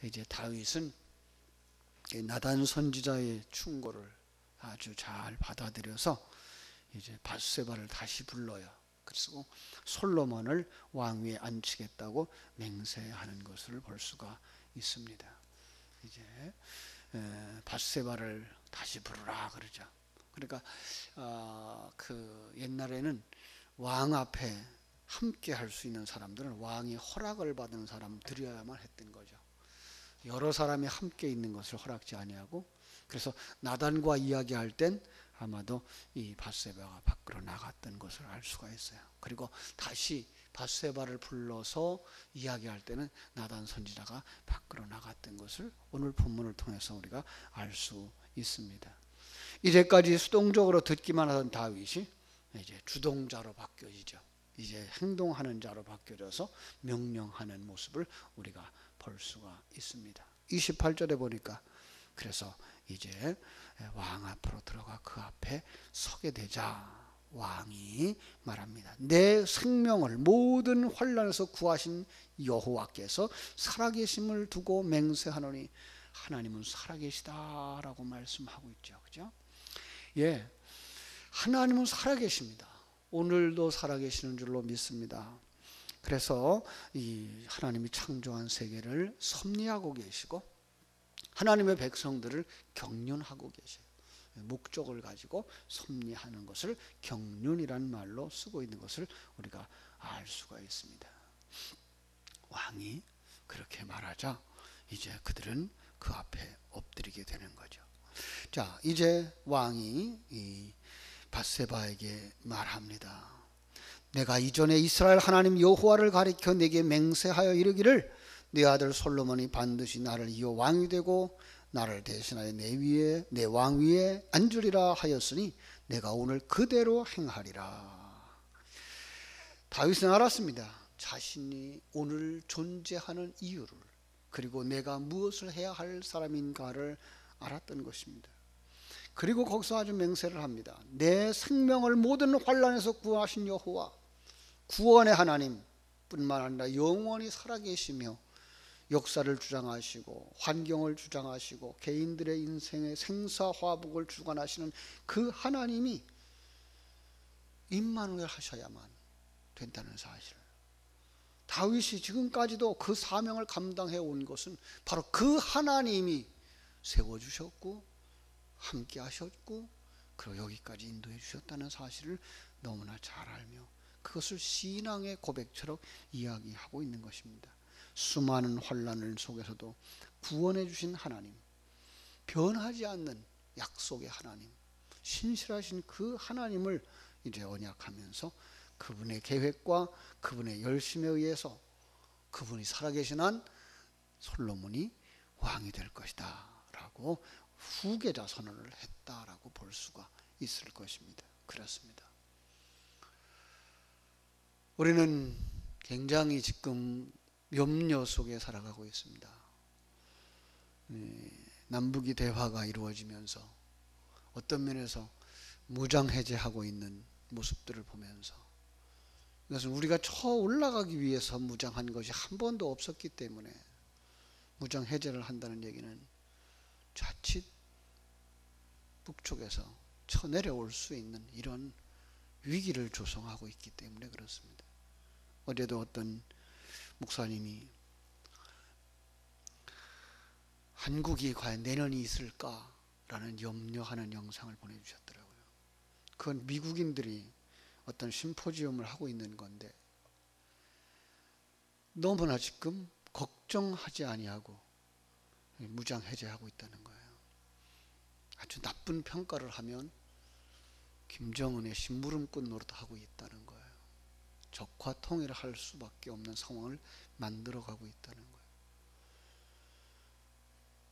이제 다윗은 나단 선지자의 충고를 아주 잘 받아들여서 이제 밧세바를 다시 불러요. 그리고 솔로몬을 왕위에 앉히겠다고 맹세하는 것을 볼 수가 있습니다. 이제 밧세바를 다시 부르라 그러죠. 그러니까 그 옛날에는 왕 앞에 함께 할 수 있는 사람들은 왕이 허락을 받은 사람들이어야만 했던 거죠. 여러 사람이 함께 있는 것을 허락지 아니하고, 그래서 나단과 이야기할 땐 아마도 이 밧세바가 밖으로 나갔던 것을 알 수가 있어요. 그리고 다시 밧세바를 불러서 이야기할 때는 나단 선지자가 밖으로 나갔던 것을 오늘 본문을 통해서 우리가 알 수 있습니다. 이제까지 수동적으로 듣기만 하던 다윗이 이제 주동자로 바뀌어지죠. 이제 행동하는 자로 바뀌어져서 명령하는 모습을 우리가 볼 수가 있습니다. 28절에 보니까 그래서 이제 왕 앞으로 들어가 그 앞에 서게 되자 왕이 말합니다. 내 생명을 모든 환난에서 구하신 여호와께서 살아계심을 두고 맹세하노니, 하나님은 살아계시다라고 말씀하고 있죠. 그죠? 예, 하나님은 살아계십니다. 오늘도 살아계시는 줄로 믿습니다. 그래서 이 하나님이 창조한 세계를 섭리하고 계시고 하나님의 백성들을 경륜하고 계셔요. 목적을 가지고 섭리하는 것을 경륜이란 말로 쓰고 있는 것을 우리가 알 수가 있습니다. 왕이 그렇게 말하자 이제 그들은 그 앞에 엎드리게 되는 거죠. 자, 이제 왕이 이 밧세바에게 말합니다. 내가 이전에 이스라엘 하나님 여호와를 가리켜 내게 맹세하여 이르기를 내 아들 솔로몬이 반드시 나를 이어 왕이 되고 나를 대신하여 내 왕 위에 앉으리라 하였으니 내가 오늘 그대로 행하리라. 다윗은 알았습니다. 자신이 오늘 존재하는 이유를, 그리고 내가 무엇을 해야 할 사람인가를 알았던 것입니다. 그리고 거기서 아주 맹세를 합니다. 내 생명을 모든 환난에서 구하신 여호와, 구원의 하나님 뿐만 아니라 영원히 살아계시며 역사를 주장하시고 환경을 주장하시고 개인들의 인생의 생사화복을 주관하시는 그 하나님이 임마누엘 하셔야만 된다는 사실. 다윗이 지금까지도 그 사명을 감당해 온 것은 바로 그 하나님이 세워주셨고 함께 하셨고 그리고 여기까지 인도해 주셨다는 사실을 너무나 잘 알며 그것을 신앙의 고백처럼 이야기하고 있는 것입니다. 수많은 환난을 속에서도 구원해 주신 하나님, 변하지 않는 약속의 하나님, 신실하신 그 하나님을 이제 언약하면서 그분의 계획과 그분의 열심에 의해서 그분이 살아계신 한 솔로몬이 왕이 될 것이다 라고 후계자 선언을 했다라고 볼 수가 있을 것입니다. 그렇습니다. 우리는 굉장히 지금 염려 속에 살아가고 있습니다. 남북이 대화가 이루어지면서 어떤 면에서 무장해제하고 있는 모습들을 보면서, 이것은 우리가 저 올라가기 위해서 무장한 것이 한 번도 없었기 때문에 무장해제를 한다는 얘기는 자칫 북쪽에서 쳐내려올 수 있는 이런 위기를 조성하고 있기 때문에 그렇습니다. 어제도 어떤 목사님이 한국이 과연 내년이 있을까라는 염려하는 영상을 보내주셨더라고요. 그건 미국인들이 어떤 심포지엄을 하고 있는 건데 너무나 지금 걱정하지 아니하고 무장해제하고 있다는 거예요. 아주 나쁜 평가를 하면 김정은의 심부름꾼 노릇하고 있다는 거예요. 적화 통일을 할 수밖에 없는 상황을 만들어가고 있다는 거예요.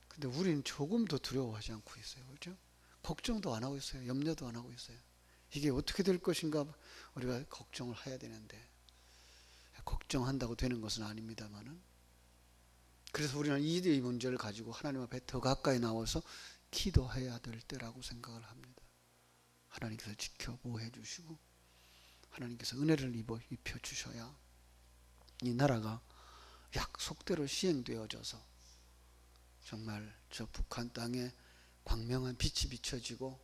근데 우리는 조금도 두려워하지 않고 있어요. 그렇죠? 걱정도 안 하고 있어요. 염려도 안 하고 있어요. 이게 어떻게 될 것인가 우리가 걱정을 해야 되는데 걱정한다고 되는 것은 아닙니다만은, 그래서 우리는 이 문제를 가지고 하나님 앞에 더 가까이 나와서 기도해야 될 때라고 생각을 합니다. 하나님께서 지켜 보호해 주시고 하나님께서 은혜를 입혀 주셔야 이 나라가 약속대로 시행되어져서 정말 저 북한 땅에 광명한 빛이 비춰지고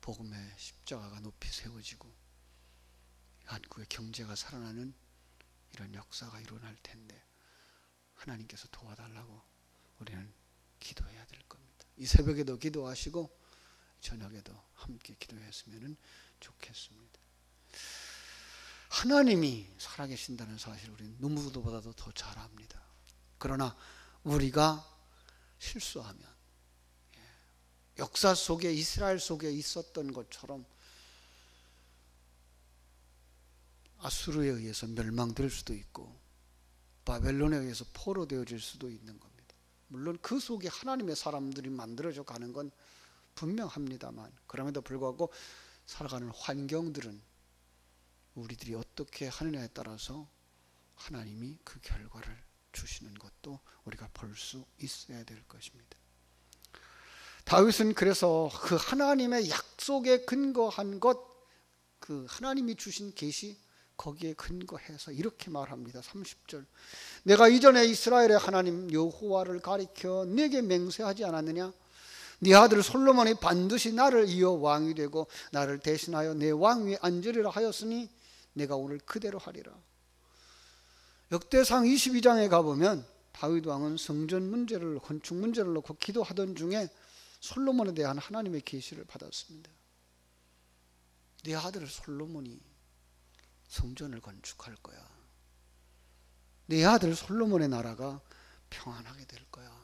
복음의 십자가가 높이 세워지고 한국의 경제가 살아나는 이런 역사가 일어날 텐데 하나님께서 도와달라고 우리는 기도해야 될 겁니다. 이 새벽에도 기도하시고 저녁에도 함께 기도했으면 좋겠습니다. 하나님이 살아계신다는 사실 우리는 누구보다도 더 잘 압니다. 그러나 우리가 실수하면 역사 속에 이스라엘 속에 있었던 것처럼 아수르에 의해서 멸망될 수도 있고 바벨론에 의해서 포로되어질 수도 있는 겁니다. 물론 그 속에 하나님의 사람들이 만들어져 가는 건 분명합니다만 그럼에도 불구하고 살아가는 환경들은 우리들이 어떻게 하느냐에 따라서 하나님이 그 결과를 주시는 것도 우리가 볼 수 있어야 될 것입니다. 다윗은 그래서 그 하나님의 약속에 근거한 것, 그 하나님이 주신 계시 거기에 근거해서 이렇게 말합니다. 30절. 내가 이전에 이스라엘의 하나님 여호와를 가리켜 내게 맹세하지 않았느냐? 네 아들 솔로몬이 반드시 나를 이어 왕이 되고 나를 대신하여 내 왕위에 앉으리라 하였으니 내가 오늘 그대로 하리라. 역대상 22장에 가보면 다윗 왕은 성전 문제를 건축 문제를 놓고 기도하던 중에 솔로몬에 대한 하나님의 계시를 받았습니다. 네 아들 솔로몬이 성전을 건축할 거야. 네 아들 솔로몬의 나라가 평안하게 될 거야.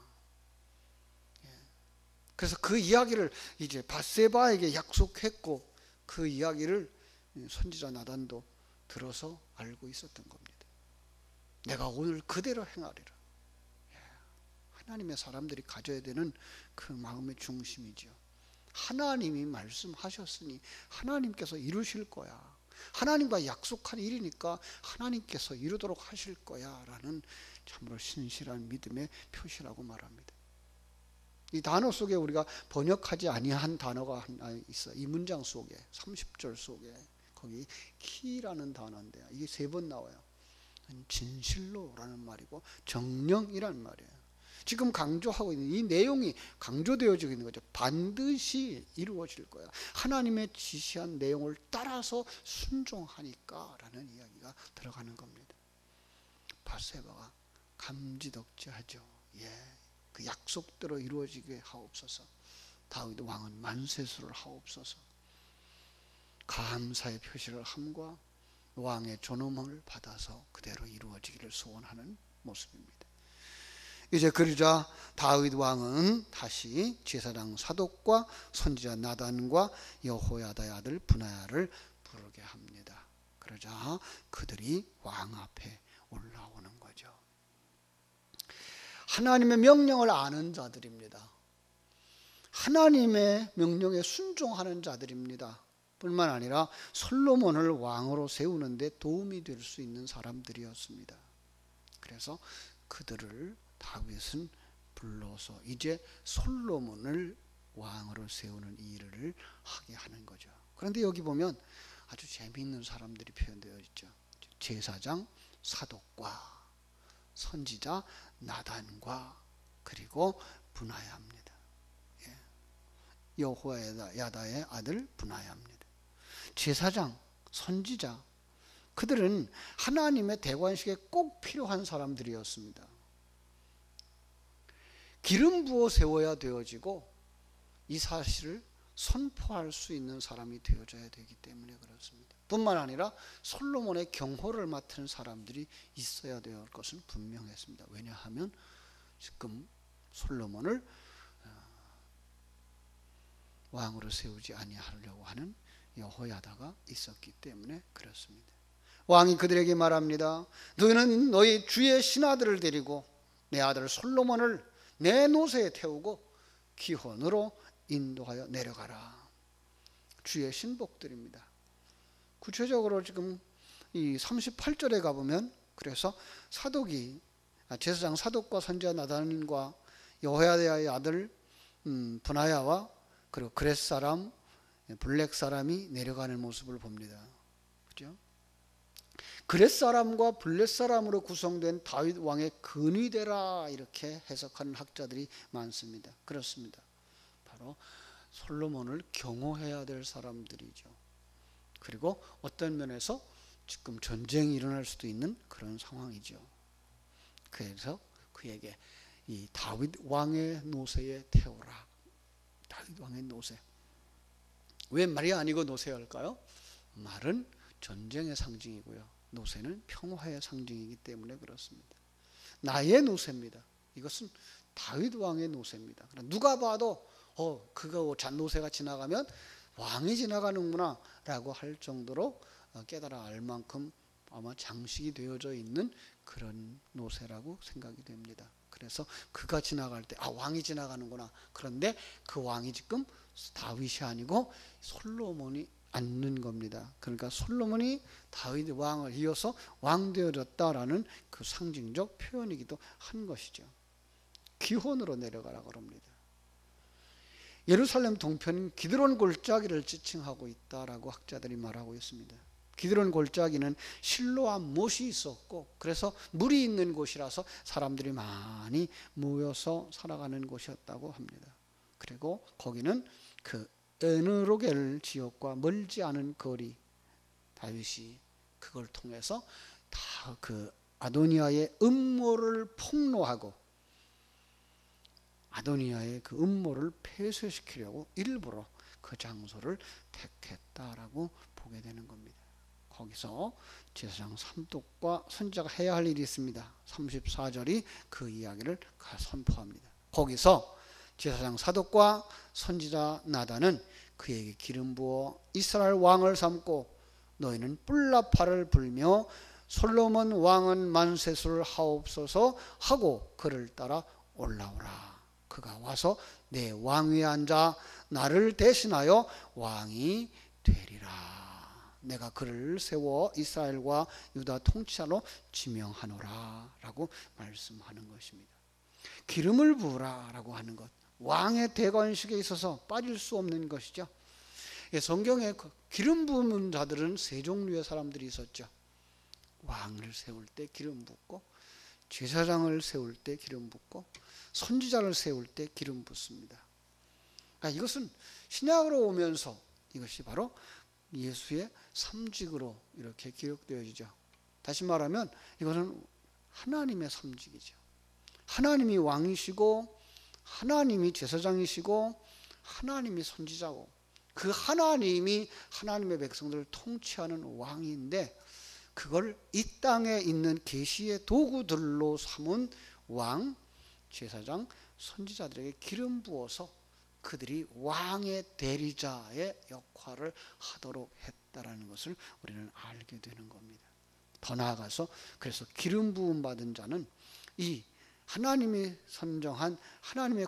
그래서 그 이야기를 이제 밧세바에게 약속했고 그 이야기를 선지자 나단도 들어서 알고 있었던 겁니다. 내가 오늘 그대로 행하리라. 하나님의 사람들이 가져야 되는 그 마음의 중심이죠. 하나님이 말씀하셨으니 하나님께서 이루실 거야. 하나님과 약속한 일이니까 하나님께서 이루도록 하실 거야 라는 참으로 신실한 믿음의 표시라고 말합니다. 이 단어 속에 우리가 번역하지 아니한 단어가 하나 있어요. 이 문장 속에 30절 속에 거기 키라는 단어인데 이게 3번 나와요. 진실로라는 말이고 정령이라는 말이에요. 지금 강조하고 있는 이 내용이 강조되어지고 있는 거죠. 반드시 이루어질 거야. 하나님의 지시한 내용을 따라서 순종하니까 라는 이야기가 들어가는 겁니다. 밧세바가 감지덕지하죠. 그 약속대로 이루어지게 하옵소서. 다윗 왕은 만세수를 하옵소서. 감사의 표시를 함과 왕의 존엄을 받아서 그대로 이루어지기를 소원하는 모습입니다. 이제 그러자 다윗 왕은 다시 제사장 사독과 선지자 나단과 여호야다의 아들 브나야를 부르게 합니다. 그러자 그들이 왕 앞에 올라오는 거죠. 하나님의 명령을 아는 자들입니다. 하나님의 명령에 순종하는 자들입니다. 뿐만 아니라 솔로몬을 왕으로 세우는데 도움이 될 수 있는 사람들이었습니다. 그래서 그들을 다윗은 불러서 이제 솔로몬을 왕으로 세우는 일을 하게 하는 거죠. 그런데 여기 보면 아주 재미있는 사람들이 표현되어 있죠. 제사장 사독과 선지자 나단과 그리고 브나야입니다. 여호야다의 아들 브나야입니다. 제사장, 선지자, 그들은 하나님의 대관식에 꼭 필요한 사람들이었습니다. 기름 부어 세워야 되어지고 이 사실을 선포할 수 있는 사람이 되어져야 되기 때문에 그렇습니다. 뿐만 아니라 솔로몬의 경호를 맡은 사람들이 있어야 될 것은 분명했습니다. 왜냐하면 지금 솔로몬을 왕으로 세우지 아니하려고 하는 여호야다가 있었기 때문에 그렇습니다. 왕이 그들에게 말합니다. 너희는 너희 주의 신하들을 데리고 내 아들 솔로몬을 내 노새에 태우고 기혼으로 인도하여 내려가라. 주의 신복들입니다. 구체적으로 지금 이 38절에 가보면 그래서 제사장 사독과 선지자 나단과 여호야다의 아들 브나야와 그리고 그렛 사람 블랙 사람이 내려가는 모습을 봅니다. 그죠? 그렛 사람과 블렛 사람으로 구성된 다윗 왕의 근위대라 이렇게 해석하는 학자들이 많습니다. 그렇습니다. 바로 솔로몬을 경호해야 될 사람들이죠. 그리고 어떤 면에서 지금 전쟁이 일어날 수도 있는 그런 상황이죠. 그래서 그에게 이 다윗 왕의 노새에 태우라. 다윗 왕의 노새. 왜 말이 아니고 노새일까요? 말은 전쟁의 상징이고요. 노새는 평화의 상징이기 때문에 그렇습니다. 나의 노새입니다. 이것은 다윗 왕의 노새입니다. 누가 봐도 그거 노새가 지나가면 왕이 지나가는구나 라고 할 정도로 깨달아 알 만큼 아마 장식이 되어져 있는 그런 노새라고 생각이 됩니다. 그래서 그가 지나갈 때 왕이 지나가는구나. 그런데 그 왕이 지금 다윗이 아니고 솔로몬이 앉는 겁니다. 그러니까 솔로몬이 다윗 왕을 이어서 왕 되어졌다라는 그 상징적 표현이기도 한 것이죠. 기혼으로 내려가라고 합니다. 예루살렘 동편은 기드론 골짜기를 지칭하고 있다라고 학자들이 말하고 있습니다. 기드론 골짜기는 실로와 못이 있었고 그래서 물이 있는 곳이라서 사람들이 많이 모여서 살아가는 곳이었다고 합니다. 그리고 거기는 그 에느로겔 지역과 멀지 않은 거리, 다윗이 그걸 통해서 다 그 아도니아의 음모를 폭로하고 아도니아의 그 음모를 폐쇄시키려고 일부러 그 장소를 택했다라고 보게 되는 겁니다. 거기서 제사장 삼독과 선지자가 해야 할 일이 있습니다. 34절이 그 이야기를 선포합니다. 거기서 제사장 사독과 선지자 나단은 그에게 기름 부어 이스라엘 왕을 삼고 너희는 뿔나팔을 불며 솔로몬 왕은 만세수를 하옵소서 하고 그를 따라 올라오라. 그가 와서 내 왕위에 앉아 나를 대신하여 왕이 되리라. 내가 그를 세워 이스라엘과 유다 통치자로 지명하노라 라고 말씀하는 것입니다. 기름을 부으라 라고 하는 것, 왕의 대관식에 있어서 빠질 수 없는 것이죠. 성경에 기름 부은 자들은 세 종류의 사람들이 있었죠. 왕을 세울 때 기름 붓고, 제사장을 세울 때 기름 붓고, 선지자를 세울 때 기름 붓습니다. 이것은 신약으로 오면서 이것이 바로 예수의 삼직으로 이렇게 기록되어지죠. 다시 말하면 이것은 하나님의 삼직이죠. 하나님이 왕이시고 하나님이 제사장이시고 하나님이 선지자고 그 하나님이 하나님의 백성들을 통치하는 왕인데 그걸 이 땅에 있는 계시의 도구들로 삼은 왕, 제사장, 선지자들에게 기름 부어서 그들이 왕의 대리자의 역할을 하도록 했다라는 것을 우리는 알게 되는 겁니다. 더 나아가서 그래서 기름 부음 받은 자는 이 하나님이 선정한 하나님의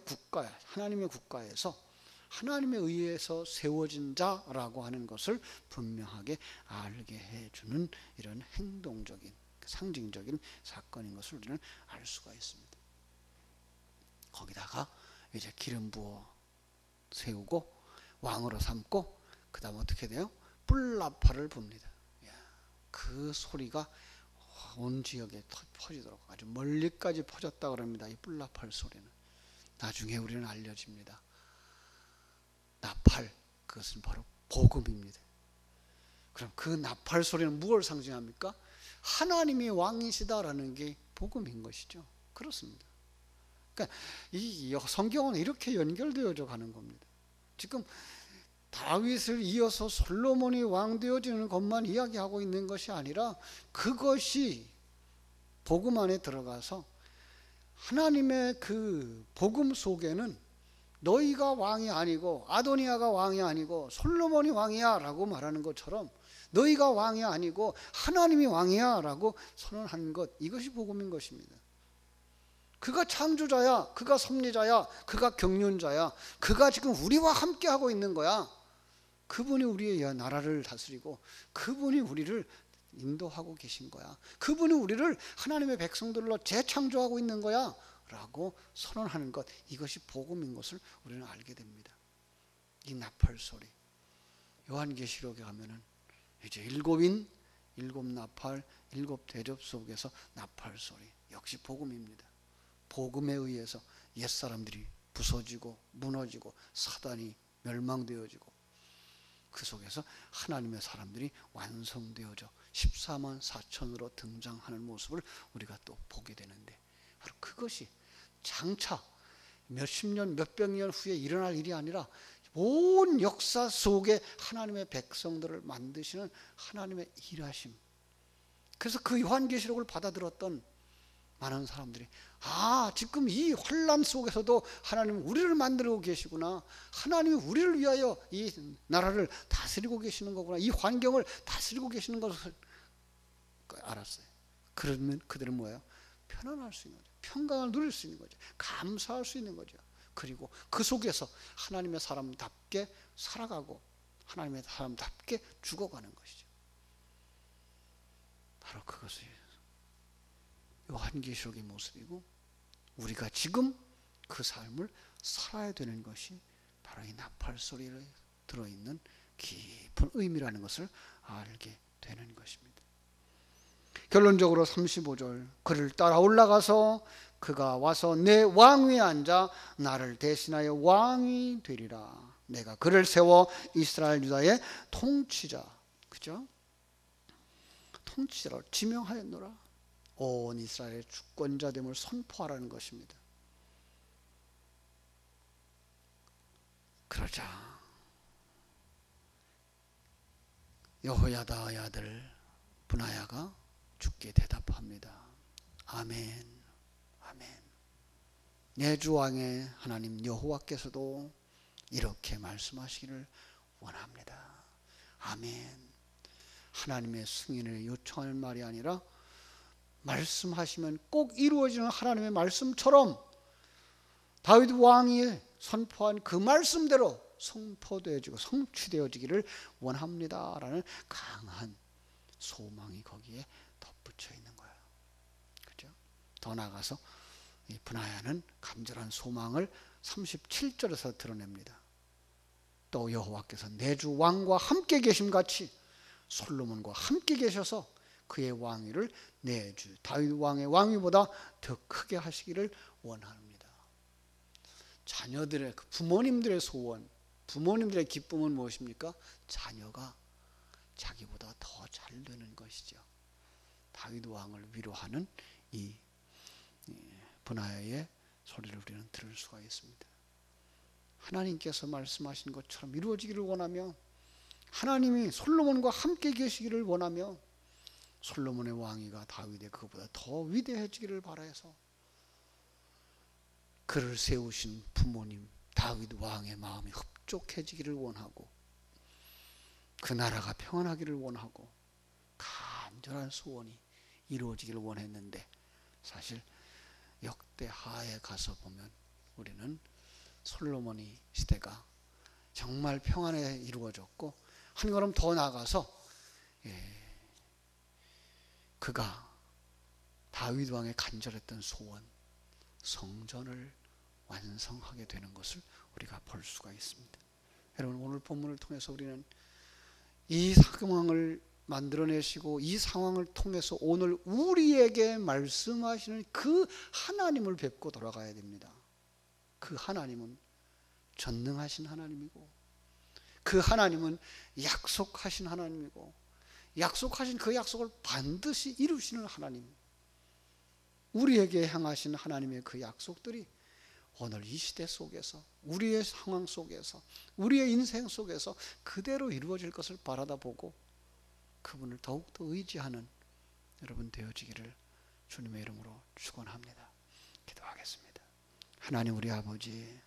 국가에서 하나님에 의해서 세워진 자라고 하는 것을 분명하게 알게 해주는 이런 행동적인 상징적인 사건인 것을 우리는 알 수가 있습니다. 거기다가 이제 기름 부어 세우고 왕으로 삼고 그 다음 어떻게 돼요? 뿔나팔을 붑니다. 그 소리가 온 지역에 퍼지도록 아주 멀리까지 퍼졌다고 합니다. 이 뿔나팔 소리는 나중에 우리는 알려집니다. 나팔, 그것은 바로 복음입니다. 그럼 그 나팔 소리는 무엇을 상징합니까? 하나님이 왕이시다라는 게 복음인 것이죠. 그렇습니다. 그러니까 이 성경은 이렇게 연결되어져 가는 겁니다. 지금 다윗을 이어서 솔로몬이 왕 되어지는 것만 이야기하고 있는 것이 아니라 그것이 복음 안에 들어가서 하나님의 그 복음 속에는 너희가 왕이 아니고 아도니아가 왕이 아니고 솔로몬이 왕이야 라고 말하는 것처럼 너희가 왕이 아니고 하나님이 왕이야 라고 선언한 것, 이것이 복음인 것입니다. 그가 창조자야, 그가 섭리자야, 그가 경륜자야, 그가 지금 우리와 함께 하고 있는 거야. 그분이 우리의 나라를 다스리고 그분이 우리를 인도하고 계신 거야. 그분이 우리를 하나님의 백성들로 재창조하고 있는 거야 라고 선언하는 것, 이것이 복음인 것을 우리는 알게 됩니다. 이 나팔 소리, 요한계시록에 가면은 이제 일곱인 일곱 나팔, 일곱 대접 속에서 나팔 소리, 역시 복음입니다. 복음에 의해서 옛사람들이 부서지고 무너지고 사단이 멸망되어지고 그 속에서 하나님의 사람들이 완성되어져 14만 4천으로 등장하는 모습을 우리가 또 보게 되는데, 바로 그것이 장차 몇십 년, 몇백 년 후에 일어날 일이 아니라 온 역사 속에 하나님의 백성들을 만드시는 하나님의 일하심. 그래서 그 요한계시록을 받아들였던 많은 사람들이, 지금 이 환란 속에서도 하나님은 우리를 만들고 계시구나, 하나님이 우리를 위하여 이 나라를 다스리고 계시는 거구나, 이 환경을 다스리고 계시는 것을 알았어요. 그러면 그들은 뭐예요? 편안할 수 있는 거죠. 평강을 누릴 수 있는 거죠. 감사할 수 있는 거죠. 그리고 그 속에서 하나님의 사람답게 살아가고 하나님의 사람답게 죽어가는 것이죠. 바로 그것이 요한계시록의 모습이고, 우리가 지금 그 삶을 살아야 되는 것이 바로 이 나팔 소리에 들어있는 깊은 의미라는 것을 알게 되는 것입니다. 결론적으로 35절, 그를 따라 올라가서 그가 와서 내 왕위에 앉아 나를 대신하여 왕이 되리라. 내가 그를 세워 이스라엘 유다의 통치자, 그죠? 통치자로 지명하였노라. 온 이스라엘의 주권자됨을 선포하라는 것입니다. 그러자 여호야다의 아들 브나야가 주께 대답합니다. 아멘, 아멘. 내 주 왕의 하나님 여호와께서도 이렇게 말씀하시기를 원합니다. 아멘. 하나님의 승인을 요청하는 말이 아니라 말씀하시면 꼭 이루어지는 하나님의 말씀처럼 다윗 왕이 선포한 그 말씀대로 선포되어지고 성취되어지기를 원합니다라는 강한 소망이 거기에 덧붙여 있는 거예요. 그죠? 더 나아가서 이 브나야는 간절한 소망을 37절에서 드러냅니다. 또 여호와께서 내 주 왕과 함께 계심같이 솔로몬과 함께 계셔서 그의 왕위를 내 주 다윗 왕의 왕위보다 더 크게 하시기를 원합니다. 자녀들의, 부모님들의 소원, 부모님들의 기쁨은 무엇입니까? 자녀가 자기보다 더 잘 되는 것이죠. 다윗 왕을 위로하는 이 브나야의 소리를 우리는 들을 수가 있습니다. 하나님께서 말씀하신 것처럼 이루어지기를 원하며, 하나님이 솔로몬과 함께 계시기를 원하며, 솔로몬의 왕위가 다윗의 그보다 더 위대해지기를 바라서 그를 세우신 부모님 다윗 왕의 마음이 흡족해지기를 원하고, 그 나라가 평안하기를 원하고 간절한 소원이 이루어지기를 원했는데, 사실 역대하에 가서 보면 우리는 솔로몬의 시대가 정말 평안에 이루어졌고, 한 걸음 더 나아가서 그가 다윗 왕의 간절했던 소원, 성전을 완성하게 되는 것을 우리가 볼 수가 있습니다. 여러분, 오늘 본문을 통해서 우리는 이 상황을 만들어내시고 이 상황을 통해서 오늘 우리에게 말씀하시는 그 하나님을 뵙고 돌아가야 됩니다. 그 하나님은 전능하신 하나님이고, 그 하나님은 약속하신 하나님이고, 약속하신 그 약속을 반드시 이루시는 하나님, 우리에게 향하신 하나님의 그 약속들이 오늘 이 시대 속에서, 우리의 상황 속에서, 우리의 인생 속에서 그대로 이루어질 것을 바라다 보고 그분을 더욱더 의지하는 여러분 되어지기를 주님의 이름으로 축원합니다. 기도하겠습니다. 하나님 우리 아버지,